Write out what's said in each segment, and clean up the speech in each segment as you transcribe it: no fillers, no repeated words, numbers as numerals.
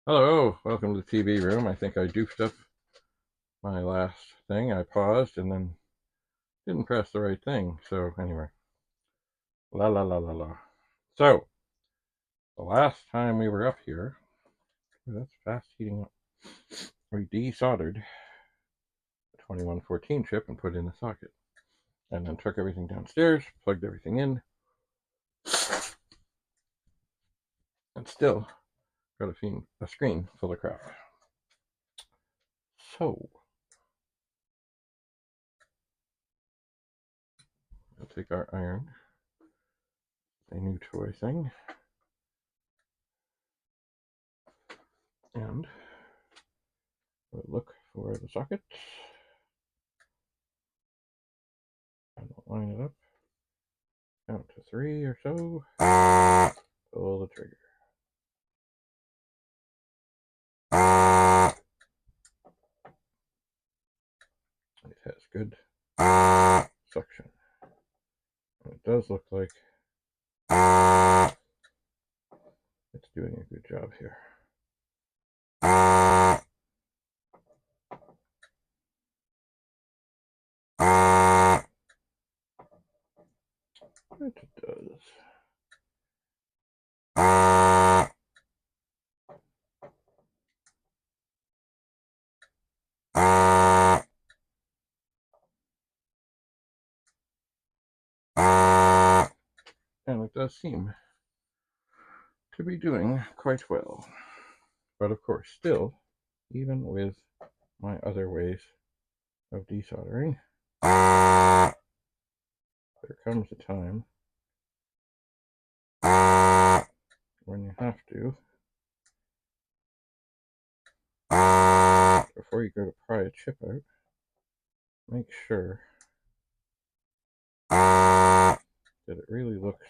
Hello, welcome to the TV room. I think I doofed up my last thing. I paused and then didn't press the right thing. So anyway, la la la la la. So the last time we were up here, that's fast heating up. We desoldered the 2114 chip and put it in the socket, and then took everything downstairs, plugged everything in, and still got a screen full of crap. So we'll take our iron, a new toy thing, and we'll look for the socket and we'll line it up. Count to 3 or so. Pull the trigger. It has good suction. And it does look like it's doing a good job here. It does. And it does seem to be doing quite well. But of course, still, even with my other ways of desoldering, there comes a time when you have to, before you go to pry a chip out, make sure that it really looks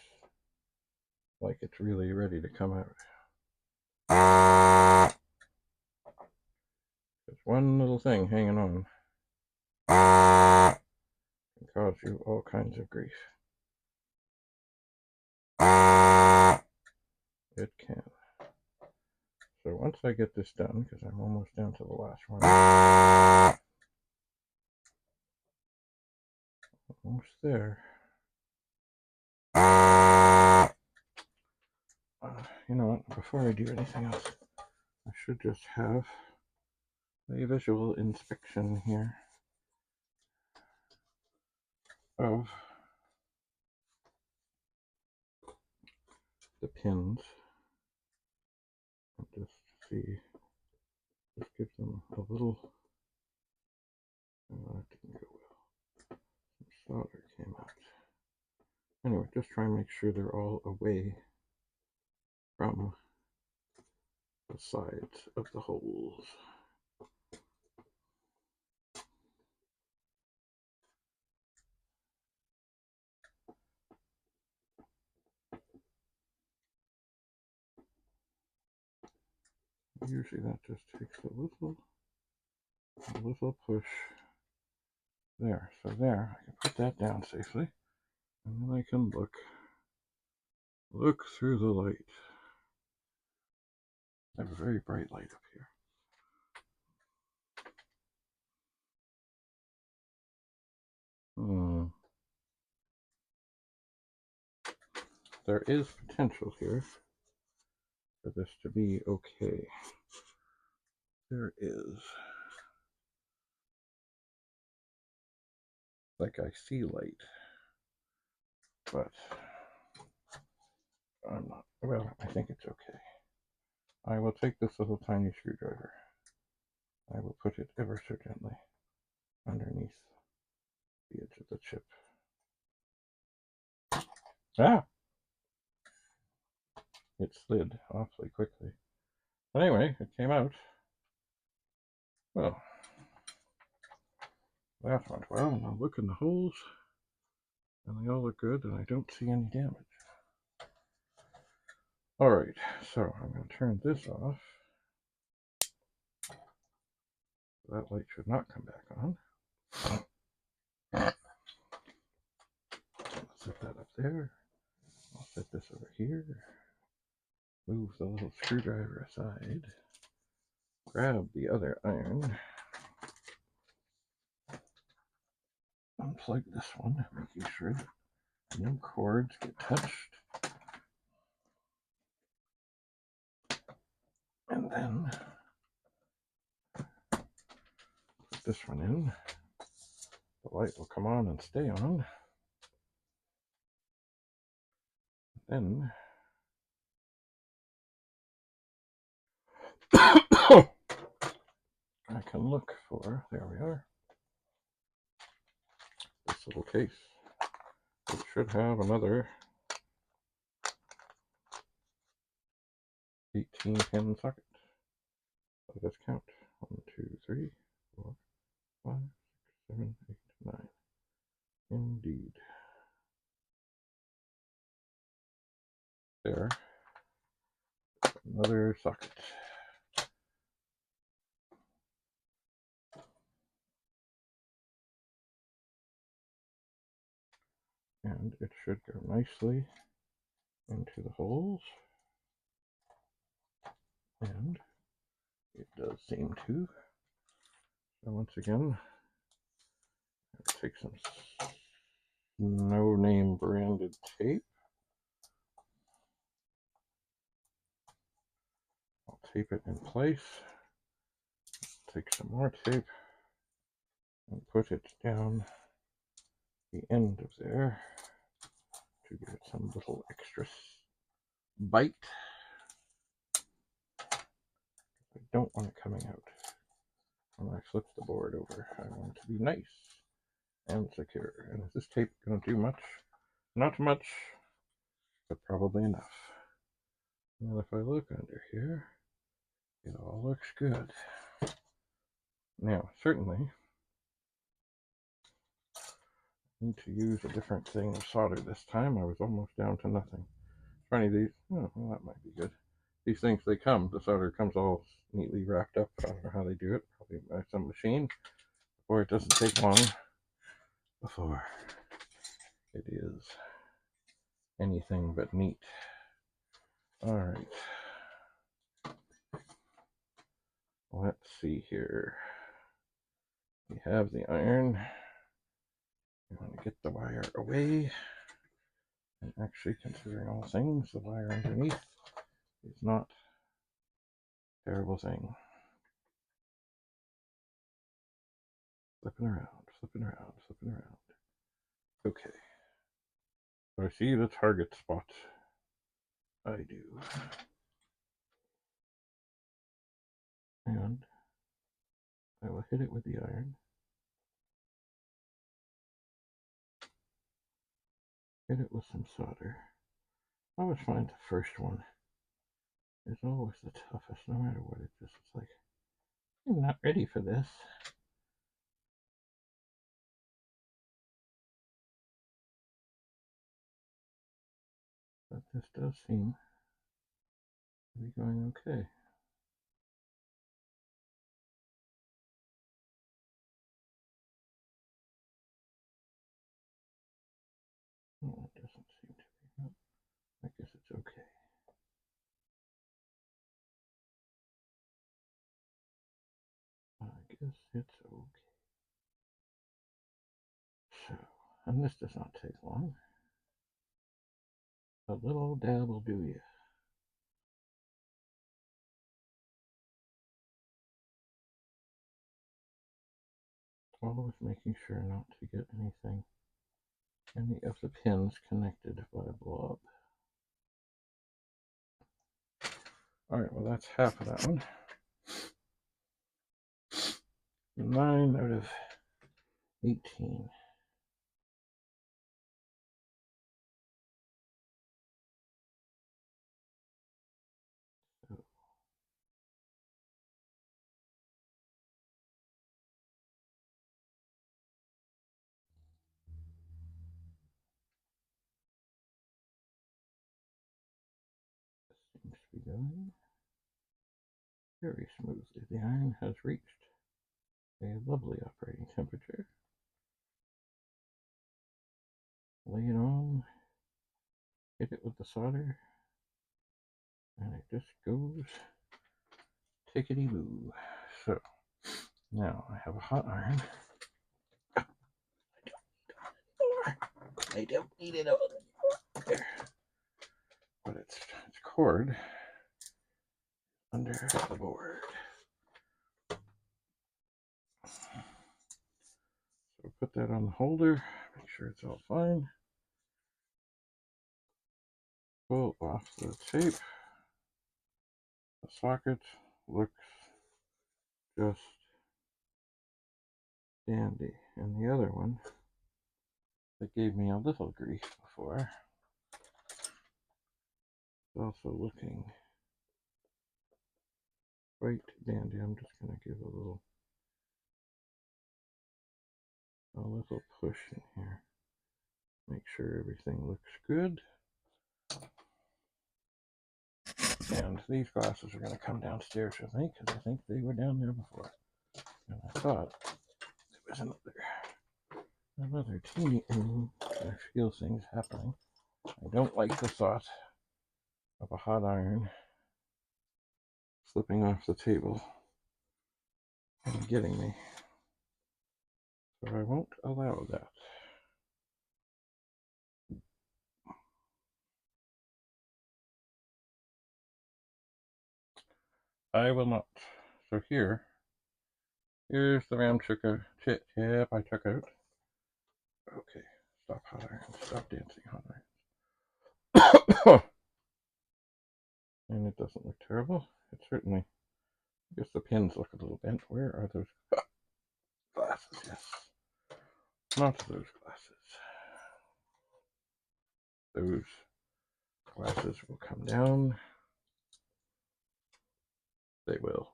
like it's really ready to come out. There's one little thing hanging on can cause you all kinds of grief. It can. So once I get this done, because I'm almost down to the last one, almost there. You know what? Before I do anything else, I should just have a visual inspection here of the pins and just see, just give them a little. Oh, that didn't go well. Some solder came out. Anyway, just try and make sure they're all away from the sides of the holes. Usually that just takes a little push there. So there, I can put that down safely. And then I can look through the light. I have a very bright light up here. There is potential here for this to be okay. There is. Like I see light, but I'm not. Well, I think it's okay. I will take this little tiny screwdriver. I will put it ever so gently underneath the edge of the chip. Ah! It slid awfully quickly. But anyway, it came out. Well, that went well. Now look in the holes, and they all look good, and I don't see any damage. Alright, so I'm going to turn this off. That light should not come back on. I'll set that up there. I'll set this over here. Move the little screwdriver aside. grab the other iron, unplug this one, making sure that no cords get touched, and then put this one in. The light will come on and stay on. Then I can look for, there we are, this little case. It should have another 18-pin socket. Let us count. 1, 2, 3, 4, 5, 6, 7, 8, 9. Indeed. There. Another socket. And it should go nicely into the holes. And it does seem to. So once again, I'll take some no-name branded tape. I'll tape it in place. Take some more tape and put it down the end of there to give it some little extra bite. I don't want it coming out when I flip the board over. I want it to be nice and secure. And is this tape going to do much? Not much, but probably enough. And if I look under here, it all looks good. Now, certainly, I need to use a different thing of solder this time. I was almost down to nothing. Funny, these, oh, well, that might be good. These things, they come, the solder comes all neatly wrapped up. I don't know how they do it, probably by some machine, or it doesn't take long before it is anything but neat. All right. Let's see here. We have the iron. We want to get the wire away. And actually, considering all things, the wire underneath is not a terrible thing. Flipping around, flipping around, flipping around. Okay. So I see the target spot. I do. And I will hit it with the iron. Hit it with some solder. I always find the first one is always the toughest, no matter what it is. It's like, I'm not ready for this. But this does seem to be going okay. Oh, it doesn't seem to be. Well, I guess it's okay. I guess it's okay. So, and this does not take long. A little dab will do you. Always making sure not to get anything, any of the pins connected by a blob. Alright, well that's half of that one. 9 out of 18. So, this seems to be going very smoothly. The iron has reached a lovely operating temperature. Lay it on, hit it with the solder, and it just goes Tickety-boo. So, now I have a hot iron. I don't need it over there. But its cord under the board. So put that on the holder, make sure it's all fine. Pull off the tape. The socket looks just dandy. And the other one that gave me a little grief before is also looking quite dandy. I'm just going to give a little push in here. Make sure everything looks good. And these glasses are going to come downstairs with me because I think they were down there before. And I thought there was another teeny I feel things happening. I don't like the thought of a hot iron slipping off the table and getting me. So I won't allow that. I will not. So here's the RAM chip I took out. Okay, stop hot iron, stop dancing hot iron. And it doesn't look terrible. It certainly, I guess the pins look a little bent. Where are those glasses? Yes, not those glasses. Those glasses will come down. They will.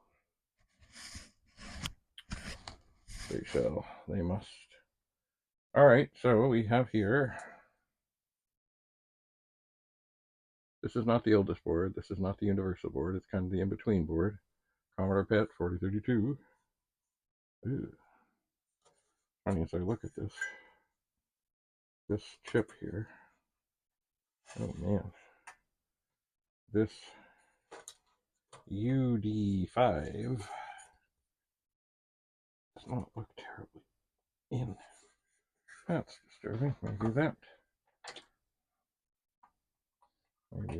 They shall. They must. All right, so we have here. This is not the oldest board. This is not the universal board. It's kind of the in-between board. Commodore PET 4032. Ooh. Funny as I look at this chip here. Oh man. This UD5 does not look terribly in. That's disturbing. Maybe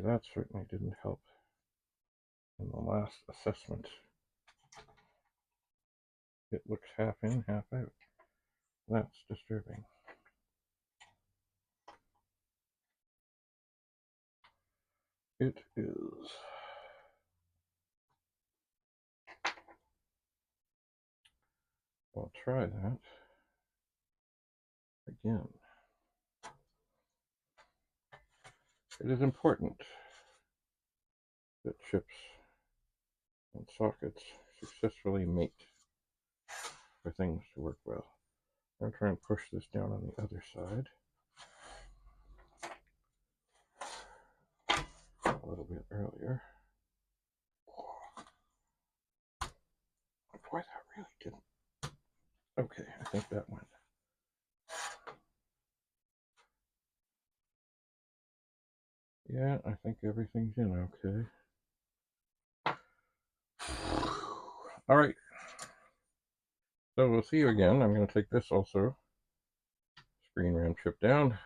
that certainly didn't help in the last assessment. It looks half in, half out. That's disturbing. It is. I'll try that again. It is important that chips and sockets successfully mate for things to work well. I'm trying to push this down on the other side a little bit earlier. Boy, that really didn't. Okay, I think that went. Yeah, I think everything's in okay. All right. So we'll see you again. I'm going to take this also. Screen RAM chip down.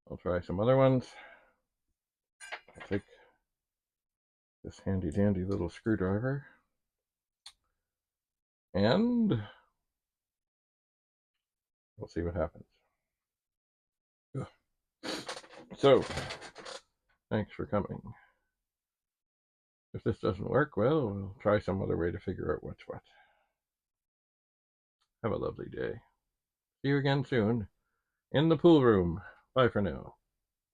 I'll try some other ones. I'll take this handy dandy little screwdriver. And we'll see what happens. So, thanks for coming. If this doesn't work, well, we'll try some other way to figure out what's what. Have a lovely day. See you again soon in the pool room. Bye for now.